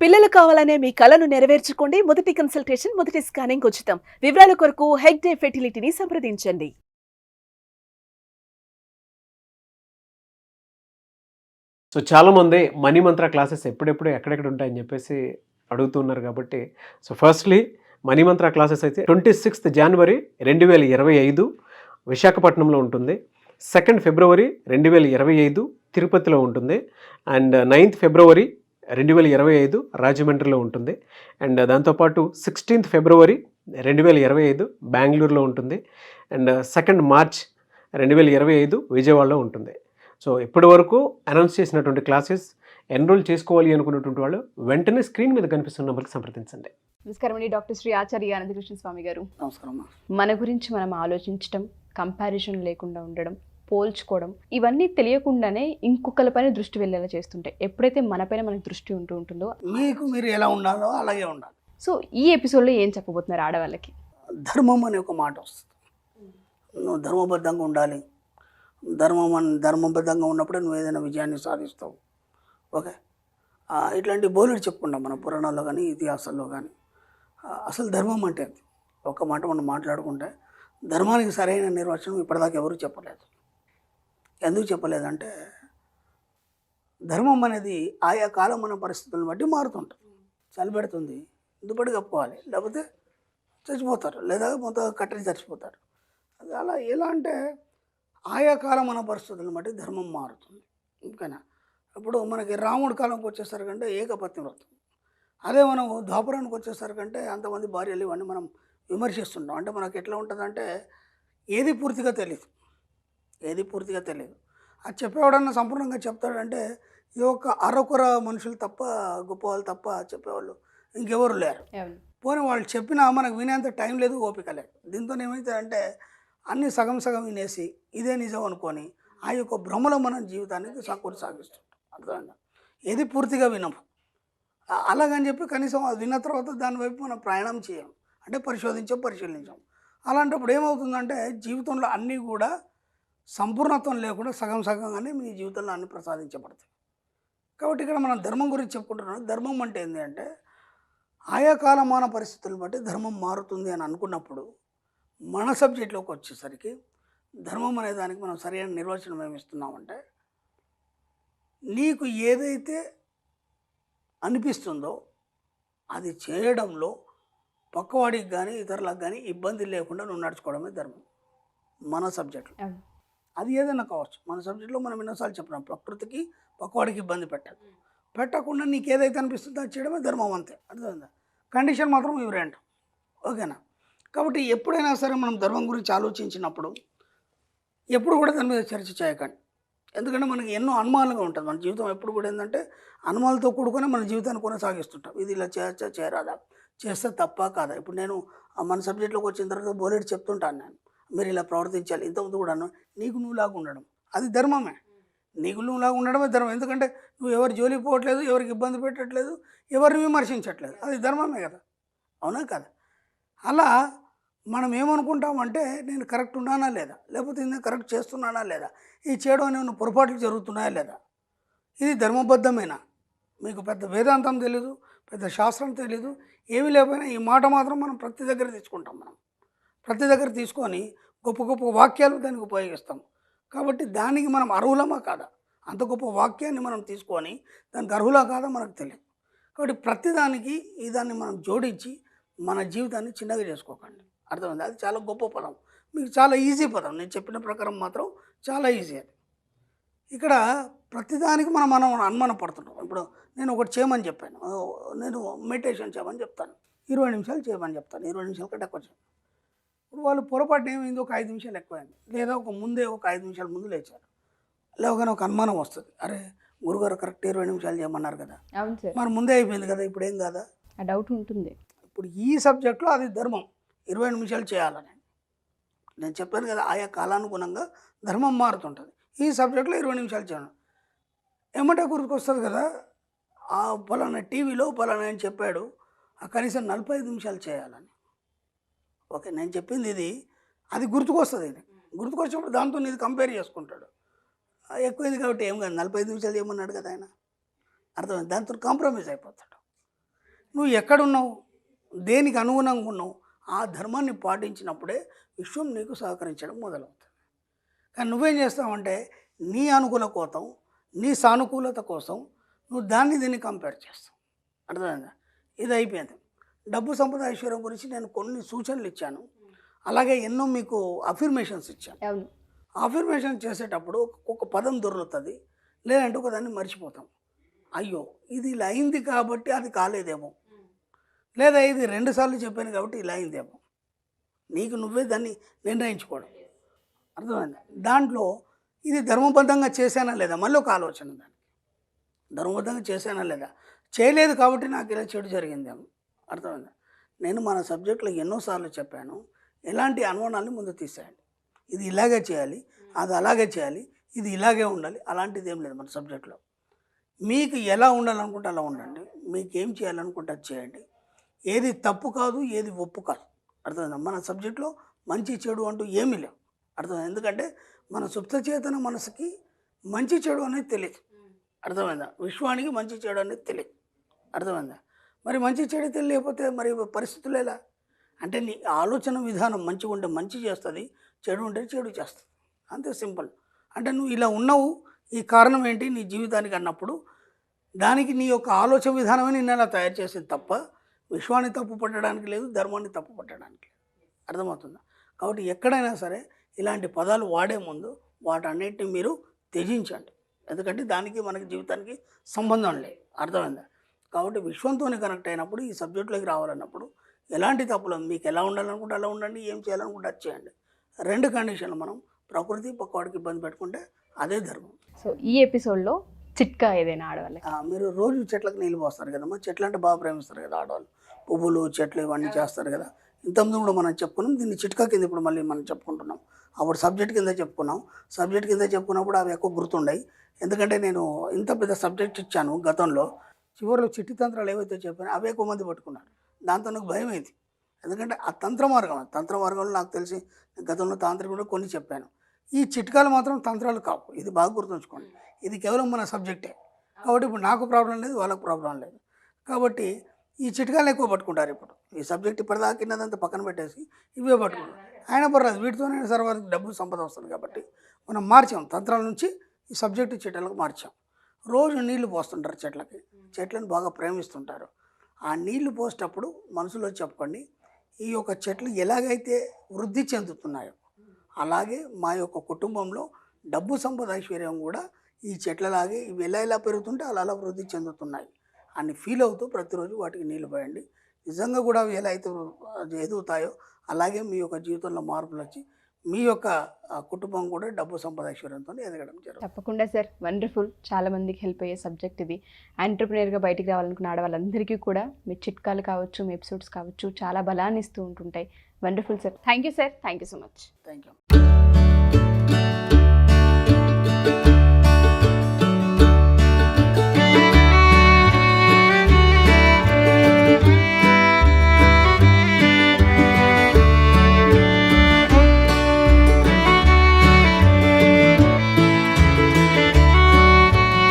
పిల్లలు కావాలనే మీ కలను నెరవేర్చుకోండి. మొదటి కన్సల్టేషన్, మొదటి స్కానింగ్ ఉచితం. వివరాల కొరకు హెగ్డే ఫెర్టిలిటీని సంప్రదించండి. సో చాలామంది మనీ మంత్ర క్లాసెస్ ఎప్పుడెప్పుడు ఎక్కడెక్కడ ఉంటాయని చెప్పేసి అడుగుతున్నారు కాబట్టి ఫస్ట్లీ మనీ మంత్ర క్లాసెస్ అయితే 26th January 2025 విశాఖపట్నంలో ఉంటుంది. 2nd February 2025 తిరుపతిలో ఉంటుంది. అండ్ 9th February 2025 రాజమండ్రిలో ఉంటుంది. అండ్ దాంతోపాటు 16th February 2025 బెంగళూరులో ఉంటుంది. అండ్ 2nd March 2025 విజయవాడలో ఉంటుంది. సో ఇప్పటి వరకు అనౌన్స్ చేసినటువంటి క్లాసెస్ ఎన్రోల్ చేసుకోవాలి అనుకున్నటువంటి వాళ్ళు వెంటనే స్క్రీన్ మీద కనిపిస్తున్న నెంబర్కి సంప్రదించండి. నమస్కారం అండి, డాక్టర్ శ్రీ ఆచార్య అనంతకృష్ణ స్వామి గారు. నమస్కారం. మన గురించి మనం ఆలోచించడం, కంపారిజన్ లేకుండా ఉండడం, పోల్చుకోవడం, ఇవన్నీ తెలియకుండానే ఇంకొకరి పైన దృష్టి వెళ్ళేలా చేస్తుంటాయి. ఎప్పుడైతే మన పైన మనకు దృష్టి ఉంటుందో మీరు ఎలా ఉండాలో అలాగే ఉండాలి. సో ఈ ఎపిసోడ్లో ఏం చెప్పబోతున్నారు ఆడవాళ్ళకి? ధర్మం అనే ఒక మాట వస్తుంది. నువ్వు ధర్మబద్ధంగా ఉండాలి. ధర్మబద్ధంగా ఉన్నప్పుడే నువ్వు ఏదైనా విజయాన్ని సాధిస్తావు. ఓకే, ఇట్లాంటి బోలెడు చెప్పుకుంటాం మన పురాణాల్లో కానీ ఇతిహాసాల్లో కానీ. అసలు ధర్మం అంటే ఒక మాట మనం మాట్లాడుకుంటే ధర్మానికి సరైన నిర్వచనం ఇప్పటిదాకా ఎవరు చెప్పలేదు. ఎందుకు చెప్పలేదంటే ధర్మం అనేది ఆయా కాలం మన పరిస్థితులను బట్టి మారుతుంటుంది. చలి పెడుతుంది, దుప్పటి కప్పుకోవాలి, లేకపోతే చచ్చిపోతారు, లేదా మొత్తం కట్టడి చచ్చిపోతారు. అది అలా ఎలా అంటే ఆయా కాలం మన పరిస్థితులను బట్టి ధర్మం మారుతుంది. ఓకేనా? ఇప్పుడు మనకి రాముడి కాలంకి వచ్చేసరికంటే ఏకపత్ని వ్రతం. అదే మనం ద్వాపరానికి వచ్చేసరికంటే అంతమంది భార్యలు ఇవన్నీ మనం విమర్శిస్తుంటాం. అంటే మనకు ఎట్లా ఉంటుందంటే ఏది పూర్తిగా తెలియదు. అది చెప్పేవాడన్నా సంపూర్ణంగా చెప్తాడంటే ఈ యొక్క అరకొర మనుషులు తప్ప, గొప్పవాళ్ళు తప్ప చెప్పేవాళ్ళు ఇంకెవరు లేరు. పోనీ వాళ్ళు చెప్పినా మనకు వినేంత టైం లేదు, ఓపిక లేదు. దీంతో ఏమవుతుందంటే అన్నీ సగం వినేసి ఇదే నిజం అనుకొని ఆ యొక్క భ్రమలో మన జీవితానికి కొనసాగిస్తుంటాం. అర్థమైందా? ఏది పూర్తిగా వినము. అలాగని చెప్పి కనీసం అది విన్న తర్వాత దాని వైపు మనం ప్రయాణం చేయం, అంటే పరిశీలించాం. అలాంటప్పుడు ఏమవుతుందంటే జీవితంలో అన్నీ కూడా సంపూర్ణత్వం లేకుండా సగంగానే మీ జీవితంలో అన్నీ ప్రసాదించబడతాయి. కాబట్టి ఇక్కడ మనం ధర్మం గురించి చెప్పుకుంటున్నాం. ధర్మం అంటే ఏంటి అంటే ఆయా కాలమాన పరిస్థితులను బట్టి ధర్మం మారుతుంది అని అనుకున్నప్పుడు మన సబ్జెక్ట్లోకి వచ్చేసరికి ధర్మం అనే దానికి మనం సరైన నిర్వచనం ఏమిస్తున్నామంటే నీకు ఏదైతే అనిపిస్తుందో అది చేయడంలో పక్కవాడికి కానీ ఇతరులకు కానీ ఇబ్బంది లేకుండా నువ్వు నడుచుకోవడమే ధర్మం మన సబ్జెక్ట్లో. అది ఏదైనా కావచ్చు. మన సబ్జెక్ట్లో మనం ఎన్నోసార్లు చెప్పినాం, ప్రకృతికి పక్కవాడికి ఇబ్బంది పెట్టకుండా నీకు ఏదైతే అనిపిస్తుందో అది చేయడమే ధర్మం, అంతే. అర్థమైందా? కండిషన్ మాత్రం ఇవి రెండు. ఓకేనా? కాబట్టి ఎప్పుడైనా సరే మనం ధర్మం గురించి ఆలోచించినప్పుడు ఎప్పుడు కూడా దాని మీద చర్చ చేయకండి. ఎందుకంటే మనకి ఎన్నో అనుమానాలుగా ఉంటుంది. మన జీవితం ఎప్పుడు కూడా ఏంటంటే అనుమానాలతో కూడుకొని మన జీవితాన్ని కొనసాగిస్తుంటాం. ఇది ఇలా చేయచ్చా, చేయరాదా, చేస్తే తప్ప కాదా. ఇప్పుడు నేను మన సబ్జెక్ట్లోకి వచ్చిన తర్వాత బోలెడు చెప్తుంటాను. నేను మీరు ఇలా ప్రవర్తించాలి. ఇంతకుముందు కూడాను నీకు నువ్వులాగా ఉండడం అది ధర్మమే. నీకు నువ్వులాగా ఉండడమే ధర్మం. ఎందుకంటే నువ్వు ఎవరు జోలికి పోవట్లేదు, ఎవరికి ఇబ్బంది పెట్టట్లేదు, ఎవరిని విమర్శించట్లేదు. అది ధర్మమే కదా, అవునా కదా? అలా మనం ఏమనుకుంటామంటే నేను కరెక్ట్ ఉన్నానా లేదా, లేకపోతే నేను కరెక్ట్ చేస్తున్నానా లేదా, ఈ చేయడం అనేవి పొరపాట్లు జరుగుతున్నాయా లేదా, ఇది ధర్మబద్ధమేనా. మీకు పెద్ద వేదాంతం తెలీదు, పెద్ద శాస్త్రం తెలీదు, ఏమీ లేకపోయినా ఈ మాట మాత్రం మనం ప్రతి దగ్గర తీసుకుంటాం. ప్రతి దగ్గర తీసుకొని గొప్ప గొప్ప వాక్యాలు దానికి ఉపయోగిస్తాం. కాబట్టి దానికి మనం అర్హులమా కాదా, అంత గొప్ప వాక్యాన్ని మనం తీసుకొని దానికి అర్హులా కాదా మనకు తెలియదు. కాబట్టి ప్రతిదానికి ఈ దాన్ని మనం జోడించి మన జీవితాన్ని చిన్నగా చేసుకోకండి. అర్థమైంది? అది చాలా గొప్ప పదం, మీకు చాలా ఈజీ పదం. నేను చెప్పిన ప్రకారం మాత్రం చాలా ఈజీ. అది ఇక్కడ ప్రతిదానికి మనం అనుమానం పడుతుంటాం. ఇప్పుడు నేను ఒకటి చేయమని చెప్పాను, నేను మెడిటేషన్ చేయమని చెప్తాను, 20 నిమిషాలు చేయమని చెప్తాను, 20 నిమిషాల కంటే ఎక్కువ చేయను. ఇప్పుడు వాళ్ళు పొరపాటు ఏమైంది, ఒక 5 నిమిషాలు ఎక్కువైంది, లేదా ఒక 5 నిమిషాల ముందు లేచారు. లేవగానే ఒక అనుమానం వస్తుంది, అరే గురుగారు కరెక్ట్ 20 నిమిషాలు చేయమన్నారు కదా, మరి ముందే అయిపోయింది కదా, ఇప్పుడు ఏం కాదా, ఆ డౌట్ ఉంటుంది. ఇప్పుడు ఈ సబ్జెక్ట్లో అది ధర్మం 20 నిమిషాలు చేయాలని నేను చెప్పాను కదా. ఆయా కాలానుగుణంగా ధర్మం మారుతుంటుంది. ఈ సబ్జెక్ట్లో 20 నిమిషాలు చేయను ఏమంటే గుర్తుకొస్తుంది కదా, ఆ పలానా టీవీలో పలానా ఆయన చెప్పాడు కనీసం 45 నిమిషాలు చేయాలని. ఓకే, నేను చెప్పింది ఇది, అది గుర్తుకొస్తుంది. ఇది గుర్తుకొచ్చినప్పుడు దాంతో ఇది కంపేర్ చేసుకుంటాడు. ఎక్కువైంది కాబట్టి ఏం కాదు, 45 నిమిషాలు చేయమన్నాడు కదా ఆయన, అర్థమైంది, దాంతో కాంప్రమైజ్ అయిపోతాడు. నువ్వు ఎక్కడున్నావు, దేనికి అనుగుణంగా ఉన్నావు, ఆ ధర్మాన్ని పాటించినప్పుడే విశ్వం నీకు సహకరించడం మొదలవుతుంది. కానీ నువ్వేం చేస్తావంటే నీ అనుకూల కోసం, నీ సానుకూలత కోసం నువ్వు దాన్ని దీన్ని కంపేర్ చేస్తావు. అర్థమైందా? ఇది అయిపోయింది. డబ్బు సంపద ఐశ్వర్యం గురించి నేను కొన్ని సూచనలు ఇచ్చాను, అలాగే ఎన్నో మీకు అఫర్మేషన్స్ ఇచ్చాను. అవును. అఫర్మేషన్ చేసేటప్పుడు ఒక పదం దొరుకుతుంది, లేదంటే ఒక దాన్ని మర్చిపోతాం. అయ్యో ఇది ఇలా అయింది కాబట్టి అది కాలేదేమో, లేదా ఇది 2 సార్లు చెప్పాను కాబట్టి ఇలా అయిందేమో, నీకు నువ్వే దాన్ని నిర్ణయించుకోవడం. అర్థమైందా? దాంట్లో ఇది ధర్మబద్ధంగా చేశానా లేదా, మళ్ళీ ఒక ఆలోచన. దానికి ధర్మబద్ధంగా చేశానా లేదా, చేయలేదు కాబట్టి నాకు ఇలా చెడు జరిగిందేమో. అర్థమైందా? నేను మన సబ్జెక్టులో ఎన్నోసార్లు చెప్పాను, ఎలాంటి అనుమానాన్ని ముందు తీసేయండి. ఇది ఇలాగే చేయాలి, అది అలాగే చేయాలి, ఇది ఇలాగే ఉండాలి, అలాంటిది ఏం లేదు మన సబ్జెక్టులో. మీకు ఎలా ఉండాలనుకుంటే అలా ఉండండి, మీకు ఏం చేయాలనుకుంటే అది చేయండి. ఏది తప్పు కాదు, ఏది ఒప్పు కాదు. అర్థమైందా? మన సబ్జెక్టులో మంచి చెడు అంటూ ఏమీ లేవు. అర్థమైంది? ఎందుకంటే మన సుప్తచేతన మనసుకి మంచి చెడు అనేది తెలియదు. అర్థమైందా? విశ్వానికి మంచి చెడు అనేది తెలియదు. అర్థమైందా? మరి మంచి చెడు తెలియకపోతే మరి పరిస్థితులు ఎలా అంటే, నీ ఆలోచన విధానం మంచిగా ఉంటే మంచి చేస్తుంది, చెడు ఉంటే చెడు చేస్తుంది. అంతే సింపుల్. అంటే నువ్వు ఇలా ఉన్నావు, ఈ కారణం ఏంటి నీ జీవితానికి అన్నప్పుడు దానికి నీ యొక్క ఆలోచన విధానమే నిన్ను అలా తయారు చేసేది తప్ప విశ్వాన్ని తప్పు పట్టడానికి లేదు, ధర్మాన్ని తప్పు పట్టడానికి లేదు. అర్థమవుతుందా? కాబట్టి ఎక్కడైనా సరే ఇలాంటి పదాలు వాడే ముందు వాటన్నిటిని మీరు త్యజించండి. ఎందుకంటే దానికి మనకి జీవితానికి సంబంధం లేదు. అర్థమైందా? కాబట్టి విశ్వంతోనే కనెక్ట్ అయినప్పుడు ఈ సబ్జెక్టులోకి రావాలన్నప్పుడు ఎలాంటి తప్పులు, మీకు ఎలా ఉండాలనుకుంటే అలా ఉండండి, ఏం చేయాలనుకుంటే అది చేయండి. 2 కండిషన్లు, మనం ప్రకృతి పక్కవాడికి ఇబ్బంది పెట్టుకుంటే అదే ధర్మం. సో ఈ ఎపిసోడ్లో చిట్కా ఏదైనా ఆడవాళ్ళకి? మీరు రోజు చెట్లకు నీళ్ళు పోస్తారు కదమ్మా, చెట్లు అంటే బాగా ప్రేమిస్తారు కదా ఆడవాళ్ళు, పువ్వులు చెట్లు ఇవన్నీ చేస్తారు కదా. ఇంతకుముందు కూడా మనం చెప్పుకున్నాం, దీన్ని చిట్కా కింద ఇప్పుడు మళ్ళీ మనం చెప్పుకుంటున్నాం. అప్పుడు సబ్జెక్ట్ కింద చెప్పుకున్నాం. సబ్జెక్ట్ కింద చెప్పుకున్నప్పుడు అవి ఎక్కువ గుర్తుండయి, ఎందుకంటే నేను ఇంత పెద్ద సబ్జెక్ట్ ఇచ్చాను గతంలో. చివరిలో చిట్టి తంత్రాలు ఏవైతే చెప్పానో అవే ఎక్కువ మంది పట్టుకున్నారు. దాంతో నాకు భయం అయింది, ఎందుకంటే ఆ తంత్ర మార్గంలో నాకు తెలిసి గతంలో తాంత్రికుడు కొన్ని చెప్పాను. ఈ చిట్కాలు మాత్రం తంత్రాలు కావు, ఇది బాగా గుర్తుంచుకోండి. ఇది కేవలం మన సబ్జెక్టే కాబట్టి ఇప్పుడు నాకు ప్రాబ్లం లేదు, వాళ్ళకు ప్రాబ్లం లేదు. కాబట్టి ఈ చిట్కాలు ఎక్కువ పట్టుకుంటారు. ఇప్పుడు ఈ సబ్జెక్ట్ ఇప్పటిదాకా కిందంతా పక్కన పెట్టేసి ఇవే పట్టుకుంటారు. అయినా పర్లేదు, వీటితోనే సరే వారికి డబ్బు సంపద వస్తుంది. కాబట్టి మనం మార్చాం, తంత్రాల నుంచి ఈ సబ్జెక్టు చిట్టాలకు మార్చాం. రోజు నీళ్లు పోస్తుంటారు చెట్లకి, చెట్లను బాగా ప్రేమిస్తుంటారు. ఆ నీళ్లు పోసేటప్పుడు మనసులో చెప్పుకోండి, ఈ యొక్క చెట్లు ఎలాగైతే వృద్ధి చెందుతున్నాయో అలాగే మా యొక్క కుటుంబంలో డబ్బు సంపద ఐశ్వర్యం కూడా ఈ చెట్లలాగే ఇవి ఎలా పెరుగుతుంటే అలా వృద్ధి చెందుతున్నాయి అని ఫీల్ అవుతూ ప్రతిరోజు వాటికి నీళ్లు పోయండి. నిజంగా కూడా అవి ఎలా అయితే ఎదుగుతాయో అలాగే మీ యొక్క జీవితంలో మార్పులు వచ్చి మీ యొక్క కుటుంబం కూడా డబ్బు సంపద ఐశ్వర్యంతో ఎదగడం జరుగుతుంది. తప్పకుండా సార్, వండర్ఫుల్. చాలా మందికి హెల్ప్ అయ్యే సబ్జెక్ట్ ఇది. ఎంటర్‌ప్రెన్యూర్‌గా బయటికి రావాలనుకున్న ఆడవాళ్ళందరికీ కూడా మీ చిట్కాలు కావచ్చు, మీ ఎపిసోడ్స్ కావచ్చు, చాలా బలాన్ని ఇస్తూ ఉంటుంటాయి. Wonderful sir. Thank you sir. Thank you so much. Thank you.